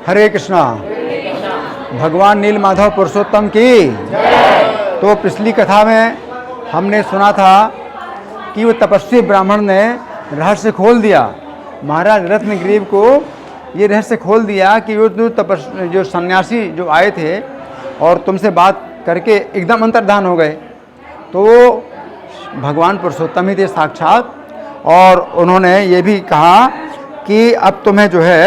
हरे कृष्णा। भगवान नील माधव पुरुषोत्तम की। तो पिछली कथा में हमने सुना था कि वो तपस्वी ब्राह्मण ने रहस्य खोल दिया, महाराज रत्नग्रीव को ये रहस्य खोल दिया कि वो जो सन्यासी जो आए थे और तुमसे बात करके एकदम अंतर्धान हो गए, तो वो भगवान पुरुषोत्तम ही थे साक्षात। और उन्होंने ये भी कहा कि अब तुम्हें जो है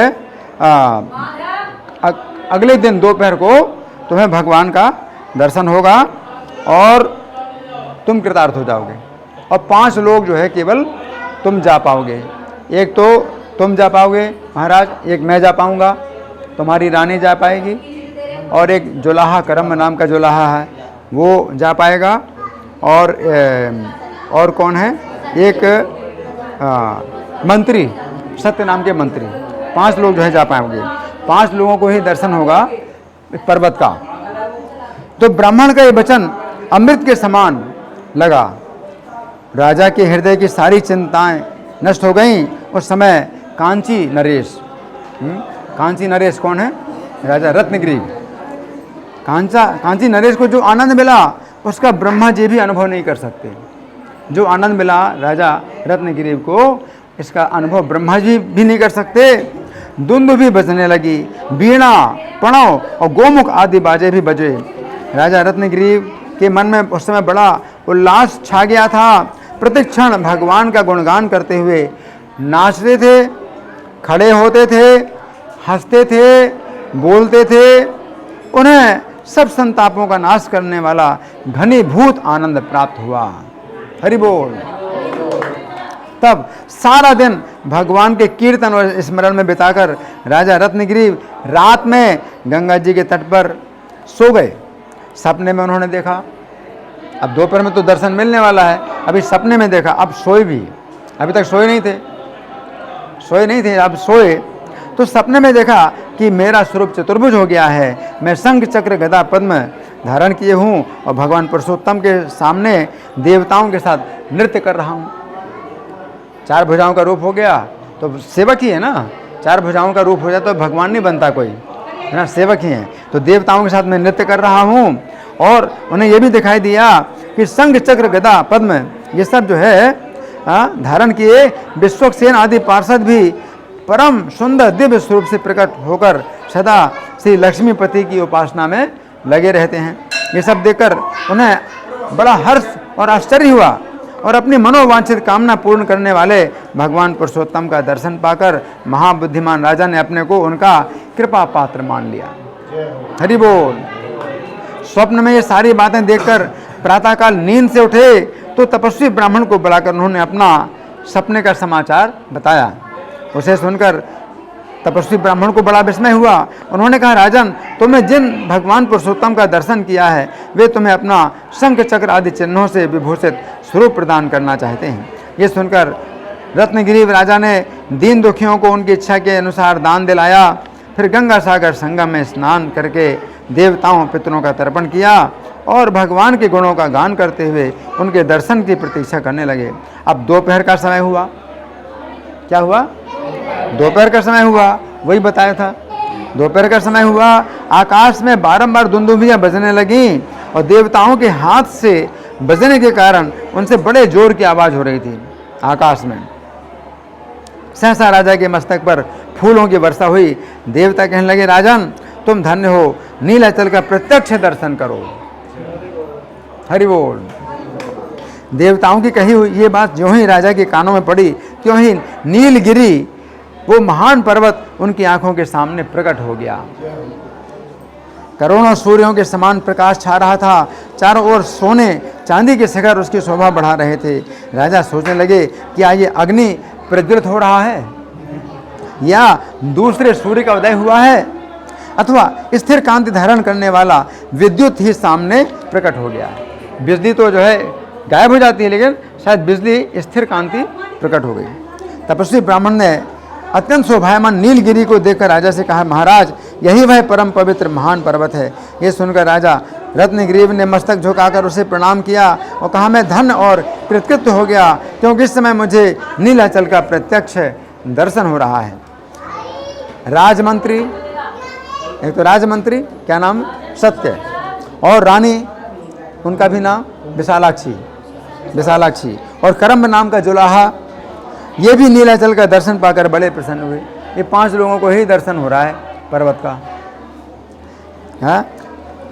अगले दिन दोपहर को तुम्हें भगवान का दर्शन होगा और तुम कृतार्थ हो जाओगे। और 5 लोग जो है केवल तुम जा पाओगे। एक तो तुम जा पाओगे महाराज, एक मैं जा पाऊंगा, तुम्हारी रानी जा पाएगी, और एक जुलाहा करम नाम का जुलाहा है वो जा पाएगा, और कौन है, एक मंत्री, सत्य नाम के मंत्री। 5 लोग जो है जा पाएंगे। 5 लोगों को ही दर्शन होगा पर्वत का। तो ब्राह्मण का ये वचन अमृत के समान लगा। राजा के हृदय की सारी चिंताएं नष्ट हो गईं। उस समय कांची नरेश कौन है, राजा रत्नगिरी। कांची नरेश को जो आनंद मिला उसका ब्रह्मा जी भी अनुभव नहीं कर सकते। जो आनंद मिला राजा रत्नगिरी को, इसका अनुभव ब्रह्मा जी भी नहीं कर सकते। धुंध भी बजने लगी, वीणा, प्रणव और गोमुख आदि बाजे भी बजे। राजा रत्नगिरी के मन में उस समय बड़ा उल्लास छा गया था। प्रतिक्षण भगवान का गुणगान करते हुए नाचते थे, खड़े होते थे, हंसते थे, बोलते थे। उन्हें सब संतापों का नाश करने वाला घनीभूत आनंद प्राप्त हुआ। हरि बोल। तब सारा दिन भगवान के कीर्तन और स्मरण में बिताकर राजा रत्नगिरी रात में गंगा जी के तट पर सो गए। सपने में उन्होंने देखा, अब दोपहर में तो दर्शन मिलने वाला है, अभी सपने में देखा, अब सोए भी, अभी तक सोए नहीं थे, अब सोए। तो सपने में देखा कि मेरा स्वरूप चतुर्भुज हो गया है, मैं शंख चक्र गदा पद्म धारण किए हूँ और भगवान पुरुषोत्तम के सामने देवताओं के साथ नृत्य कर रहा हूँ। 4 भुजाओं का रूप हो गया तो सेवक ही है ना, 4 भुजाओं का रूप हो जाए तो भगवान नहीं बनता कोई, है ना, सेवक ही है। तो देवताओं के साथ मैं नृत्य कर रहा हूँ। और उन्हें यह भी दिखाई दिया कि शंख चक्र गदा पद्म ये सब जो है धारण किए विश्वक्सेन आदि पार्षद भी परम सुंदर दिव्य स्वरूप से प्रकट होकर सदा श्री लक्ष्मीपति की उपासना में लगे रहते हैं। ये सब देखकर उन्हें बड़ा हर्ष और आश्चर्य हुआ और अपनी मनोवांछित कामना पूर्ण करने वाले भगवान पुरुषोत्तम का दर्शन पाकर महाबुद्धिमान राजा ने अपने को उनका कृपा पात्र मान लिया। हरि बोल। स्वप्न में ये सारी बातें देखकर प्रातःकाल नींद से उठे तो तपस्वी ब्राह्मण को बुलाकर उन्होंने अपना सपने का समाचार बताया। उसे सुनकर तपस्वी ब्राह्मण को बड़ा विस्मय हुआ। उन्होंने कहा, राजन, तुमने जिन भगवान पुरुषोत्तम का दर्शन किया है वे तुम्हें अपना शंख चक्र आदि चिन्हों से विभूषित स्वरूप प्रदान करना चाहते हैं। ये सुनकर रत्नगिरी राजा ने दीन दुखियों को उनकी इच्छा के अनुसार दान दिलाया। फिर गंगा सागर संगम में स्नान करके देवताओं पितरों का तर्पण किया और भगवान के गुणों का गान करते हुए उनके दर्शन की प्रतीक्षा करने लगे। अब दोपहर का समय हुआ। क्या हुआ? दोपहर का समय हुआ, वही बताया था। दोपहर का समय हुआ, आकाश में बारंबार दुंदुभियां बजने लगीं और देवताओं के हाथ से बजने के कारण उनसे बड़े जोर की आवाज हो रही थी आकाश में। सहसा राजा के मस्तक पर फूलों की वर्षा हुई। देवता कहने लगे, राजन, तुम धन्य हो, नीलाचल का प्रत्यक्ष दर्शन करो। हरि बोल। देवताओं की कही हुई ये बात ज्यों ही राजा के कानों में पड़ी त्यों ही नीलगिरी, वो महान पर्वत उनकी आंखों के सामने प्रकट हो गया। करोड़ों सूर्यों के समान प्रकाश छा रहा था। चारों ओर सोने चांदी के शिखर उसकी शोभा बढ़ा रहे थे। राजा सोचने लगे कि ये अग्नि प्रज्वलित हो रहा है या दूसरे सूर्य का उदय हुआ है अथवा स्थिर कांति धारण करने वाला विद्युत ही सामने प्रकट हो गया। बिजली तो जो है गायब हो जाती है, लेकिन शायद बिजली स्थिर कांति प्रकट हो गई। तपस्वी ब्राह्मण ने अत्यंत शोभायमान नीलगिरी को देखकर राजा से कहा, महाराज, यही वह परम पवित्र महान पर्वत है। ये सुनकर राजा रत्नगिरी ने मस्तक झुकाकर उसे प्रणाम किया और कहा, मैं धन्य और कृतकृत्य हो गया क्योंकि इस समय मुझे नीलाचल का प्रत्यक्ष दर्शन हो रहा है। राजमंत्री एक तो राजमंत्री, क्या नाम, सत्य, और रानी, उनका भी नाम विशालाक्षी, विशालाक्षी, और करम्ब नाम का जुलाहा, ये भी नीलाचल का दर्शन पाकर बड़े प्रसन्न हुए। ये 5 लोगों को ही दर्शन हो रहा है पर्वत का। हाँ,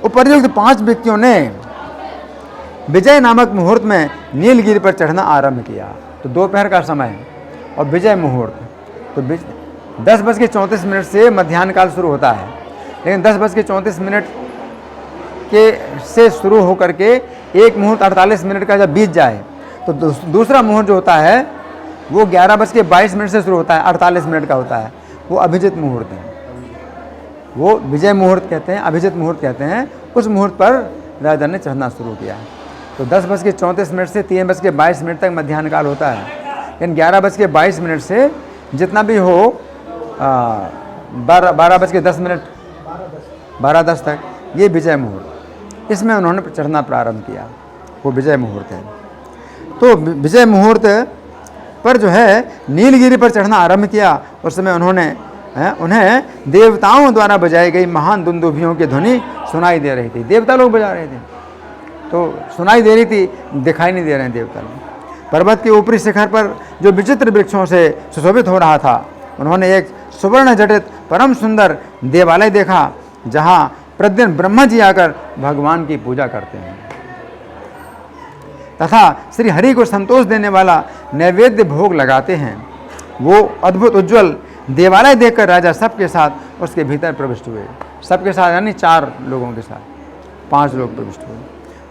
उपर्युक्त 5 व्यक्तियों ने विजय नामक मुहूर्त में नीलगिरी पर चढ़ना आरंभ किया। तो दोपहर का समय और विजय मुहूर्त, तो 10:34 से मध्याह्न काल शुरू होता है, लेकिन 10:34 के से शुरू होकर के एक मुहूर्त 48 मिनट का जब बीत जाए, तो दूसरा मुहूर्त जो होता है वो 11:22 से शुरू होता है, 48 मिनट का होता है, वो अभिजित मुहूर्त है। वो विजय मुहूर्त कहते हैं, अभिजित मुहूर्त कहते हैं। उस मुहूर्त पर राजा ने चढ़ना शुरू किया। तो 10:34 से 3:22 तक मध्याह्न काल होता है, लेकिन 11:22 से जितना भी हो 12:10 12:10 तक, ये विजय मुहूर्त, इसमें उन्होंने चढ़ना प्रारंभ किया, वो विजय मुहूर्त है। तो विजय मुहूर्त पर जो है नीलगिरी पर चढ़ना आरंभ किया। उस समय उन्हें देवताओं द्वारा बजाई गई महान दुंदुभियों की ध्वनि सुनाई दे रही थी। देवता लोग बजा रहे थे, तो सुनाई दे रही थी, दिखाई नहीं दे रहे हैं देवता लोग। पर्वत के ऊपरी शिखर पर जो विचित्र वृक्षों से सुशोभित हो रहा था, उन्होंने एक सुवर्ण जटित परम सुंदर देवालय देखा, जहाँ प्रतिदिन ब्रह्मा जी आकर भगवान की पूजा करते हैं तथा श्री हरि को संतोष देने वाला नैवेद्य भोग लगाते हैं। वो अद्भुत उज्जवल देवालय देखकर राजा सबके साथ उसके भीतर प्रविष्ट हुए। सबके साथ यानी 4 लोगों के साथ 5 लोग प्रविष्ट हुए।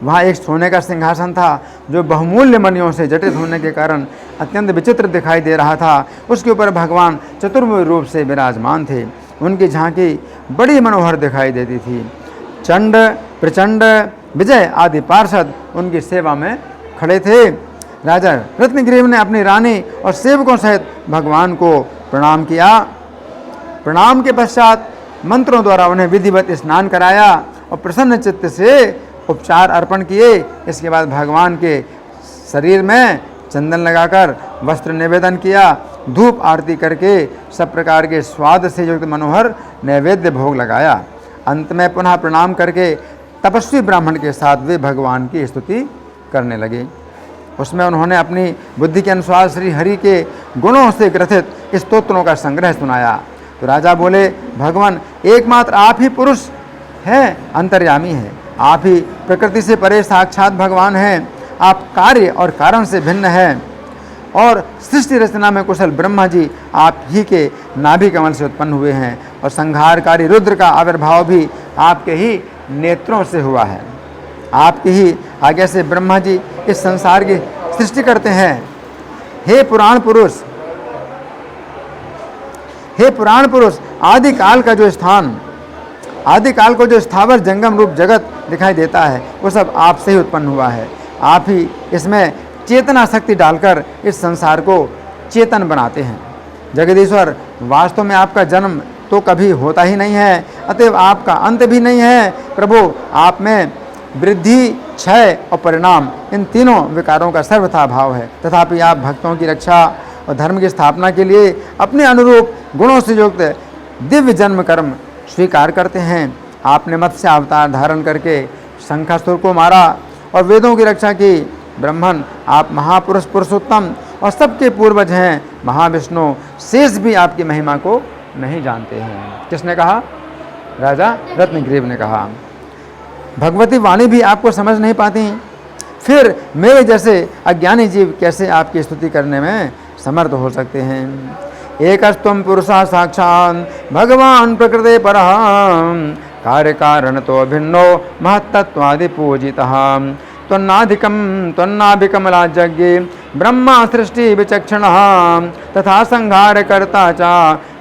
वहाँ एक सोने का सिंहासन था जो बहुमूल्य मणियों से जटित होने के कारण अत्यंत विचित्र दिखाई दे रहा था। उसके ऊपर भगवान चतुर्भुज रूप से विराजमान थे। उनकी झांकी बड़ी मनोहर दिखाई देती थी। चंड, प्रचंड, विजय आदि पार्षद उनकी सेवा में खड़े थे। राजा रत्नग्रीव ने अपनी रानी और सेवकों सहित भगवान को प्रणाम किया। प्रणाम के पश्चात मंत्रों द्वारा उन्हें विधिवत स्नान कराया और प्रसन्न चित्त से उपचार अर्पण किए। इसके बाद भगवान के शरीर में चंदन लगाकर वस्त्र निवेदन किया। धूप आरती करके सब प्रकार के स्वाद से युक्त मनोहर नैवेद्य भोग लगाया। अंत में पुनः प्रणाम करके तपस्वी ब्राह्मण के साथ वे भगवान की स्तुति करने लगे। उसमें उन्होंने अपनी बुद्धि के अनुसार श्री हरि के गुणों से ग्रथित स्तोत्रों का संग्रह सुनाया। तो राजा बोले, भगवान एकमात्र आप ही पुरुष हैं, अंतर्यामी हैं। आप ही प्रकृति से परे साक्षात भगवान हैं। आप कार्य और कारण से भिन्न हैं और सृष्टि रचना में कुशल ब्रह्मा जी आप ही के नाभि कमल से उत्पन्न हुए हैं और संहारकारी रुद्र का आविर्भाव भी आपके ही नेत्रों से हुआ है। आपकी ही आज्ञा से ब्रह्मा जी इस संसार की सृष्टि करते हैं। हे पुराण पुरुष, हे पुराण पुरुष, आदिकाल का जो स्थान, आदिकाल को जो स्थावर जंगम रूप जगत दिखाई देता है, वो सब आपसे ही उत्पन्न हुआ है। आप ही इसमें चेतना शक्ति डालकर इस संसार को चेतन बनाते हैं। जगदीश्वर, वास्तव में आपका जन्म तो कभी होता ही नहीं है, अतएव आपका अंत भी नहीं है। प्रभु, आप में वृद्धि, क्षय और परिणाम, इन तीनों विकारों का सर्वथा भाव है। तथापि आप भक्तों की रक्षा और धर्म की स्थापना के लिए अपने अनुरूप गुणों से युक्त दिव्य जन्म कर्म स्वीकार करते हैं। आपने मत्स्य अवतार धारण करके शंखासुर को मारा और वेदों की रक्षा की। ब्रह्मन, आप महापुरुष पुरुषोत्तम और सबके पूर्वज हैं। महाविष्णु शेष भी आपकी महिमा को नहीं जानते हैं। किसने कहा? राजा रत्नग्रीव ने कहा। भगवती वाणी भी आपको समझ नहीं पाती, फिर मेरे जैसे अज्ञानी जीव कैसे आपकी स्तुति करने में समर्थ हो सकते हैं। एकस्तुम पुरुषा साक्षात् भगवान प्रकृते परः, कार्य कारण तो भिन्नो महत्तत्वादि पूजितः। त्वन्नाभिकमला यज्ञे ब्रह्मा सृष्टि विचक्षणः, तथा संहार कर्ता च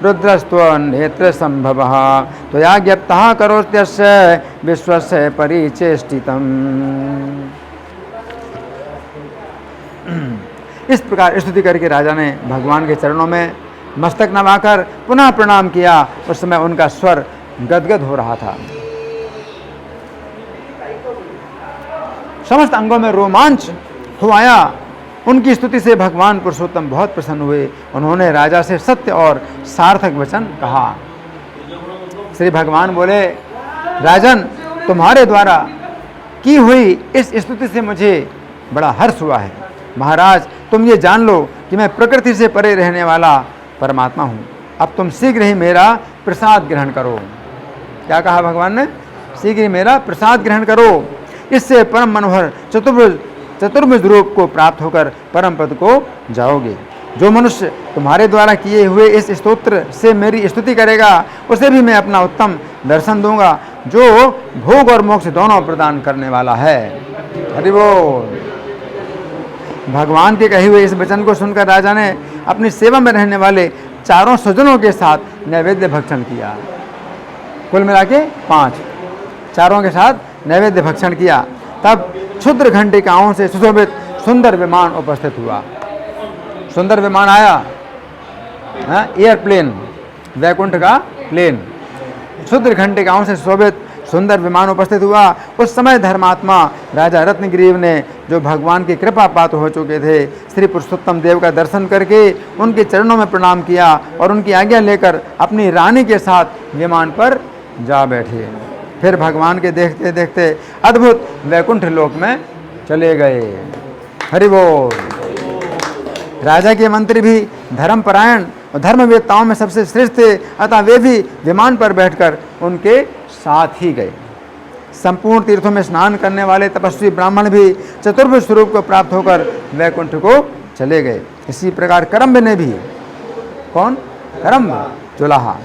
रुद्रस्त्वन्नेत्र संभवः। त्वया ज्ञप्तः करोत्यस्य विश्वस्य परिचेष्टितम्। इस प्रकार स्तुति करके राजा ने भगवान के चरणों में मस्तक नवाकर पुनः प्रणाम किया। उस समय उनका स्वर गदगद हो रहा था। समस्त अंगों में रोमांच हो आया। उनकी स्तुति से भगवान पुरुषोत्तम बहुत प्रसन्न हुए। उन्होंने राजा से सत्य और सार्थक वचन कहा। श्री भगवान बोले, राजन, तुम्हारे द्वारा की हुई इस स्तुति से मुझे बड़ा हर्ष हुआ है। महाराज, तुम ये जान लो कि मैं प्रकृति से परे रहने वाला परमात्मा हूँ। अब तुम शीघ्र ही मेरा प्रसाद ग्रहण करो। क्या कहा भगवान ने? शीघ्र ही मेरा प्रसाद ग्रहण करो। इससे परम मनोहर चतुर्भुज रूप को प्राप्त होकर परम पद को जाओगे। जो मनुष्य तुम्हारे द्वारा किए हुए इस स्तोत्र से मेरी स्तुति करेगा, उसे भी मैं अपना उत्तम दर्शन दूंगा, जो भोग और मोक्ष दोनों प्रदान करने वाला है। हरि बोल। भगवान के कहे हुए इस वचन को सुनकर राजा ने अपनी सेवा में रहने वाले चारों स्वजनों के साथ नैवेद्य भक्षण किया। कुल मिला के 5, चारों के साथ नैवेद्य भक्षण किया। तब क्षुद्र घंटिकाओं से सुशोभित सुंदर विमान उपस्थित हुआ। सुंदर विमान आया, एयरप्लेन, वैकुंठ का प्लेन। क्षुद्र घंटिकाओं से सुशोभित सुंदर विमान उपस्थित हुआ। उस समय धर्मात्मा राजा रत्नग्रीव ने, जो भगवान की कृपा पात्र हो चुके थे, श्री पुरुषोत्तम देव का दर्शन करके उनके चरणों में प्रणाम किया और उनकी आज्ञा लेकर अपनी रानी के साथ विमान पर जा बैठे। फिर भगवान के देखते देखते अद्भुत वैकुंठ लोक में चले गए। हरि बोल। राजा के मंत्री भी धर्मपरायण और धर्मवेत्ताओं में सबसे श्रेष्ठ थे, अतः वे भी विमान पर बैठकर उनके साथ ही गए। संपूर्ण तीर्थों में स्नान करने वाले तपस्वी ब्राह्मण भी चतुर्भुज स्वरूप को प्राप्त होकर वैकुंठ को चले गए। इसी प्रकार करम्ब ने भी, कौन? करम्ब चुलाहा।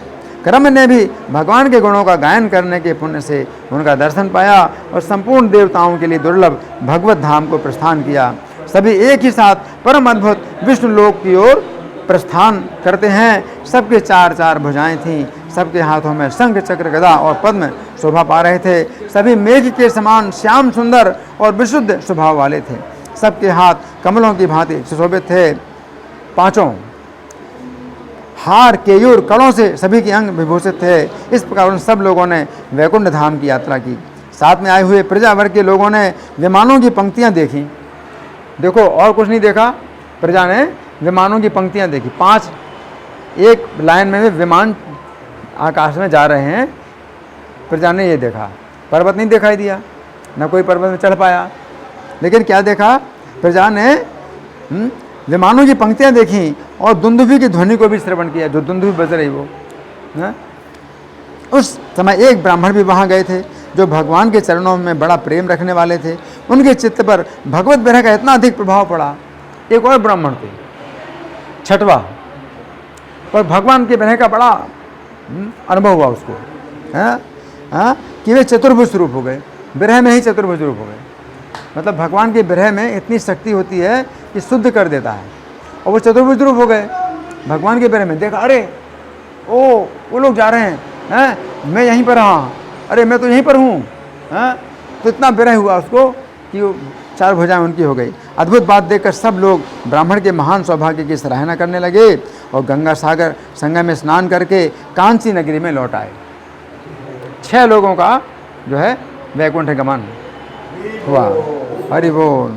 करम्ब ने भी भगवान के गुणों का गायन करने के पुण्य से उनका दर्शन पाया और संपूर्ण देवताओं के लिए दुर्लभ भगवत धाम को प्रस्थान किया। सभी एक ही साथ परम अद्भुत विष्णु लोक की ओर प्रस्थान करते हैं। सबके 4 भुजाएं थीं, सबके हाथों में शंख, चक्र, गदा और पद्म शोभा पा रहे थे। सभी मेघ के समान श्याम सुंदर और विशुद्ध स्वभाव वाले थे। सबके हाथ कमलों की भांति सुशोभित थे। 5 हार, केयूर, कड़ों से सभी के अंग विभूषित थे। इस प्रकार उन सब लोगों ने वैकुंठ धाम की यात्रा की। साथ में आए हुए प्रजा वर्ग के लोगों ने विमानों की पंक्तियां देखी। देखो, और कुछ नहीं देखा, प्रजा ने विमानों की पंक्तियां देखी। 5 एक लाइन में विमान आकाश में जा रहे हैं। प्रजा ने ये देखा। पर्वत नहीं दिखाई दिया, न कोई पर्वत में चढ़ पाया, लेकिन क्या देखा? प्रजा ने विमानों की पंक्तियां देखी और दुंदुभी की ध्वनि को भी श्रवण किया, जो दुंदुभी बज रही वो। उस समय एक ब्राह्मण भी वहाँ गए थे, जो भगवान के चरणों में बड़ा प्रेम रखने वाले थे। उनके चित्त पर भगवत विरह का इतना अधिक प्रभाव पड़ा। एक और ब्राह्मण थे, 6वां, पर भगवान के विरह का बड़ा अनुभव हुआ उसको, कि वे चतुर्भुज रूप हो गए। विरह में ही चतुर्भुज रूप हो गए। मतलब भगवान के विरह में इतनी शक्ति होती है कि शुद्ध कर देता है, और वो चतुर्भुज रूप हो गए भगवान के विरह में। देखा, अरे वो लोग जा रहे हैं, मैं यहीं पर रहा, अरे मैं तो यहीं पर हूँ। तो इतना विरह हुआ उसको कि वो 4 भुजाएं उनकी हो गई। अद्भुत बात देखकर सब लोग ब्राह्मण के महान सौभाग्य की सराहना करने लगे और गंगा सागर संगम में स्नान करके कांची नगरी में लौट आए। 6 लोगों का जो है वैकुंठ गमन हुआ। हरि बोल।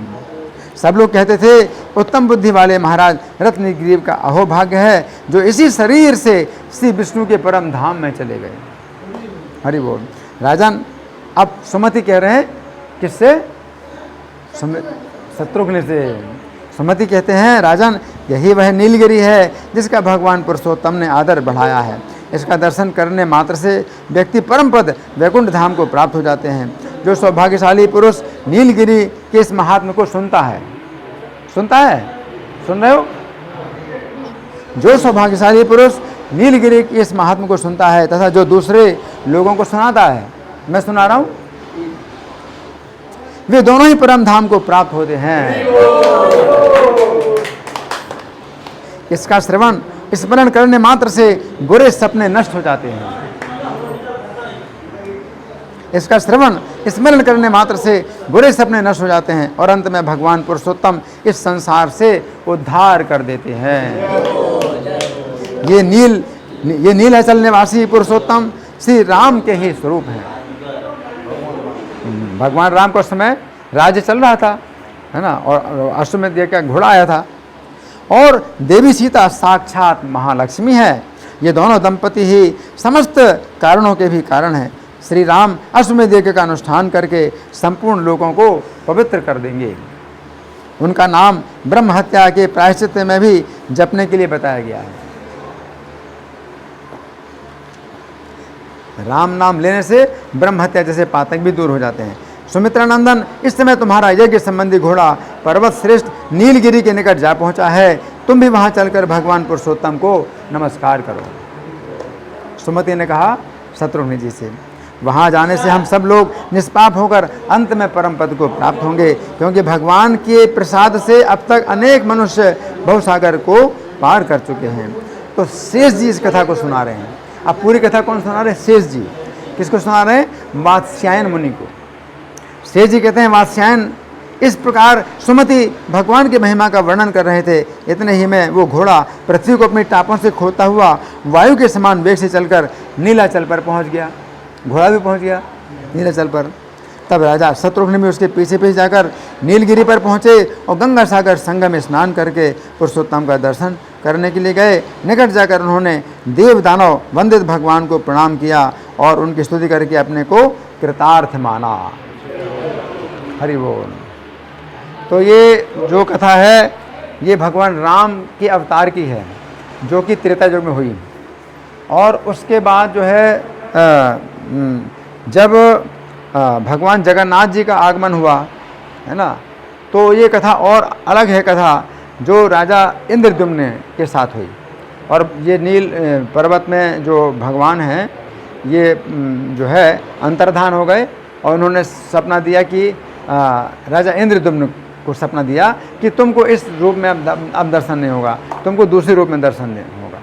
सब लोग कहते थे, उत्तम बुद्धि वाले महाराज रत्नग्रीव का अहोभाग्य है, जो इसी शरीर से श्री विष्णु के परम धाम में चले गए। हरि बोल। राजन, अब सुमति कह रहे हैं, किससे? शत्रुघ्न से। सुमति कहते हैं, राजन, यही वह नीलगिरी है जिसका भगवान पुरुषोत्तम ने आदर बढ़ाया है। इसका दर्शन करने मात्र से व्यक्ति परम पद वैकुंठ धाम को प्राप्त हो जाते हैं। जो सौभाग्यशाली पुरुष नीलगिरी के इस महात्म्य को सुनता है, सुन रहे हो? जो सौभाग्यशाली पुरुष नीलगिरी के इस महात्म्य को सुनता है तथा जो दूसरे लोगों को सुनाता है, मैं सुना रहा हूं, वे दोनों ही परम धाम को प्राप्त होते हैं। इसका श्रवण स्मरण करने मात्र से बुरे सपने नष्ट हो जाते हैं। इसका श्रवण स्मरण करने मात्र से बुरे सपने नष्ट हो जाते हैं और अंत में भगवान पुरुषोत्तम इस संसार से उद्धार कर देते हैं। ये नीलाचल निवासी पुरुषोत्तम श्री राम के ही स्वरूप हैं। भगवान राम को समय राज्य चल रहा था, है ना, और अश्वमेध का घोड़ा आया था, और देवी सीता साक्षात महालक्ष्मी है। ये दोनों दंपति ही समस्त कारणों के भी कारण हैं। श्री राम अश्वमेध यज्ञ का अनुष्ठान करके संपूर्ण लोगों को पवित्र कर देंगे। उनका नाम ब्रह्म हत्या के प्रायश्चित में भी जपने के लिए बताया गया है। राम नाम लेने से ब्रह्म हत्या जैसे पातक भी दूर हो जाते हैं। सुमित्रानंदन, इस समय तुम्हारा यज्ञ संबंधी घोड़ा पर्वत श्रेष्ठ नीलगिरी के निकट जा पहुंचा है। तुम भी वहां चलकर भगवान पुरुषोत्तम को नमस्कार करो। सुमति ने कहा शत्रुघ्न जी से, वहां जाने से हम सब लोग निष्पाप होकर अंत में परम पद को प्राप्त होंगे, क्योंकि भगवान के प्रसाद से अब तक अनेक मनुष्य भवसागर को पार कर चुके हैं। तो शेष जी इस कथा को सुना रहे हैं। अब पूरी कथा कौन सुना रहे हैं? शेष जी। किसको सुना रहे हैं? वात्स्यायन मुनि को। शेष जी कहते हैं, वात्स्यायन इस प्रकार सुमति भगवान की महिमा का वर्णन कर रहे थे। इतने ही में वो घोड़ा पृथ्वी को अपनी टापों से खोता हुआ वायु के समान वेग से चलकर नीलाचल पर पहुंच गया। घोड़ा भी पहुंच गया नीलाचल पर। तब राजा शत्रुघ्न भी उसके पीछे पीछे जाकर नीलगिरी पर पहुंचे और गंगा सागर संगम में स्नान करके पुरुषोत्तम का दर्शन करने के लिए गए। निकट जाकर उन्होंने देव दानव वंदित भगवान को प्रणाम किया और उनकी स्तुति करके अपने को कृतार्थ माना। हरि बोल। तो ये जो कथा है ये भगवान राम के अवतार की है, जो कि त्रेता युग में हुई। और उसके बाद जो है जब भगवान जगन्नाथ जी का आगमन हुआ है ना, तो ये कथा और अलग है कथा जो राजा इंद्रद्युम्न के साथ हुई। और ये नील पर्वत में जो भगवान हैं ये जो है अंतर्धान हो गए और उन्होंने सपना दिया कि राजा इंद्रद्युम्न को सपना दिया कि तुमको इस रूप में अब दर्शन नहीं होगा, तुमको दूसरे रूप में दर्शन नहीं होगा।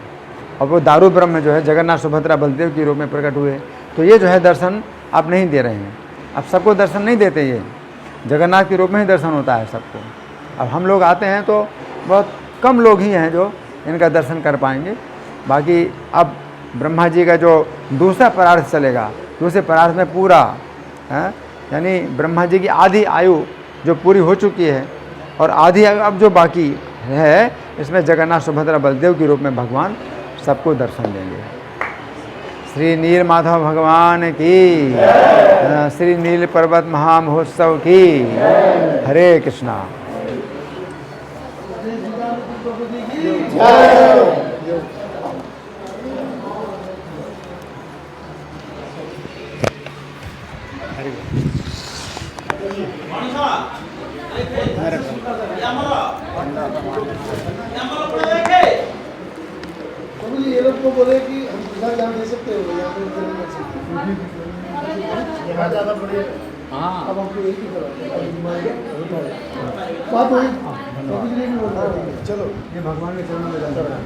और वो दारू ब्रह्म जो है जगन्नाथ सुभद्रा बलदेव के रूप में प्रकट हुए। तो ये जो है दर्शन अब नहीं दे रहे हैं। अब सबको दर्शन नहीं देते, ये जगन्नाथ के रूप में ही दर्शन होता है सबको। अब हम लोग आते हैं तो बहुत कम लोग ही हैं जो इनका दर्शन कर पाएंगे। बाकी अब ब्रह्मा जी का जो दूसरा परार्थ चलेगा, दूसरे परार्थ में पूरा है, यानी ब्रह्मा जी की आधी आयु जो पूरी हो चुकी है और आधी आयु अब जो बाकी है, इसमें जगन्नाथ सुभद्रा बलदेव के रूप में भगवान सबको दर्शन देंगे। श्री नील माधव भगवान की, श्री नील पर्वत महामहोत्सव की। हरे कृष्णा। ये लोग को बोले कि हम प्रसाद यहाँ दे सकते हो, यहाँ पे यहाँ ज़्यादा बड़े। हाँ, अब हमको एक ही करो बात हुई। चलो ये भगवान के चरणों में जाता है।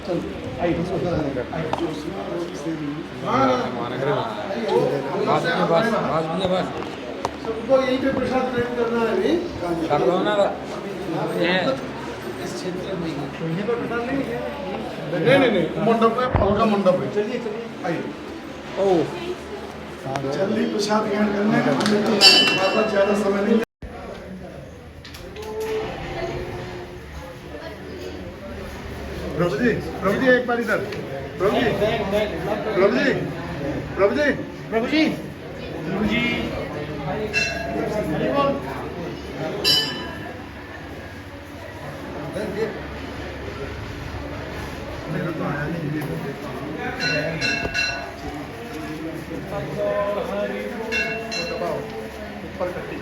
चलो सबको यहीं पे प्रसाद ग्रहण करना है। नहीं मंडप है, फल का मंडप है। चलिए आइए। ओ जल्दी प्रसाद ग्रहण करने का, हमें तो ज़्यादा समय नहीं। प्रभु जी एक बार इधर। प्रभु जी प्रभु जी प्रभु जी प्रभु जी प्रभु जी। मेरा तो आया नहीं। ऊपर कट्टी